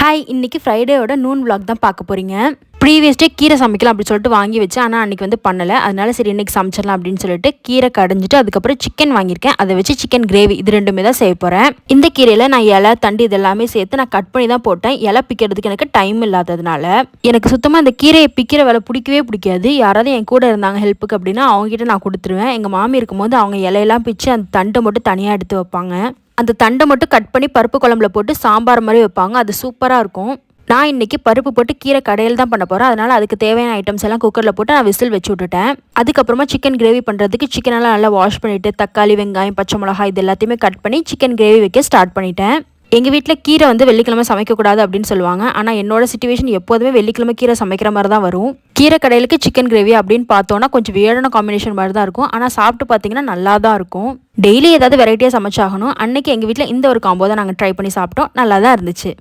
Hi, இன்னைக்கு ஃப்ரைடேயோட noon vlog தான் பார்க்க போகிறீங்க. ப்ரீவியஸ் டே கீரை சமைக்கலாம் அப்படி சொல்லிட்டு வாங்கி வச்சேன். ஆனால் அன்றைக்கி வந்து பண்ணலை. அதனால சரி இன்றைக்கி சமைச்சிடலாம் அப்படின்னு சொல்லிட்டு கீரை கடைஞ்சிட்டு அதுக்கப்புறம் சிக்கன் வாங்கியிருக்கேன். அதை வச்சு சிக்கன் கிரேவி இது ரெண்டுமே தான் செய்ய போகிறேன். இந்த கீரையில் நான் இலை தண்டு இதெல்லாமே சேர்த்து நான் கட் பண்ணி தான் போட்டேன். இலை பிக்கிறதுக்கு எனக்கு டைம் இல்லாததுனால எனக்கு சுத்தமாக இந்த கீரையை பிக்கிற வேலை பிடிக்கவே பிடிக்காது. யாராவது என் கூட இருந்தாங்க ஹெல்ப்புக்கு அப்படின்னா அவங்ககிட்ட நான் கொடுத்துருவேன். எங்கள் மாமி இருக்கும்போது அவங்க இலையெல்லாம் பிச்சு அந்த தண்டை மட்டும் தனியாக எடுத்து வைப்பாங்க. அந்த தண்டை மட்டும் கட் பண்ணி பருப்பு குழம்புல போட்டு சாம்பார் மாதிரி வைப்பாங்க. அது சூப்பராக இருக்கும். நான் இன்றைக்கி பருப்பு போட்டு கீரை கடையில் தான் பண்ண போகிறேன். அதனால் அதுக்கு தேவையான ஐட்டம்ஸ் எல்லாம் குக்கரில் போட்டு நான் விசில் வச்சு விட்டுட்டேன். அதுக்கப்புறமா சிக்கன் கிரேவி பண்ணுறதுக்கு சிக்கனெல்லாம் நல்லா வாஷ் பண்ணிவிட்டு தக்காளி வெங்காயம் பச்சை மிளகாய் இது எல்லாத்தையுமே கட் பண்ணி சிக்கன் கிரேவி வைக்க ஸ்டார்ட் பண்ணிட்டேன். எங்கள் வீட்டில் கீரை வந்து வெள்ளிக்கிழமை சமைக்கக்கூடாது அப்படின்னு சொல்லுவாங்க. ஆனால் என்னோட சிச்சுவேஷன் எப்போதுமே வெள்ளிக்கிழமை கீரை சமைக்கிற மாதிரி தான் வரும். கீரை கடையிலுக்கு சிக்கன் கிரேவி அப்படின்னு பார்த்தோன்னா கொஞ்சம் வியர்டான காம்பினேஷன் மாதிரி தான் இருக்கும். ஆனால் சாப்பிட்டு பார்த்தீங்கன்னா நல்லா தான் இருக்கும். டெய்லி ஏதாவது வெரைட்டியாக சமைச்சாகணும். அன்றைக்கி எங்கள் வீட்டில் இந்த ஒரு காம்போ தான் நாங்கள் ட்ரை பண்ணி சாப்பிட்டோம். நல்லா தான் இருந்துச்சு.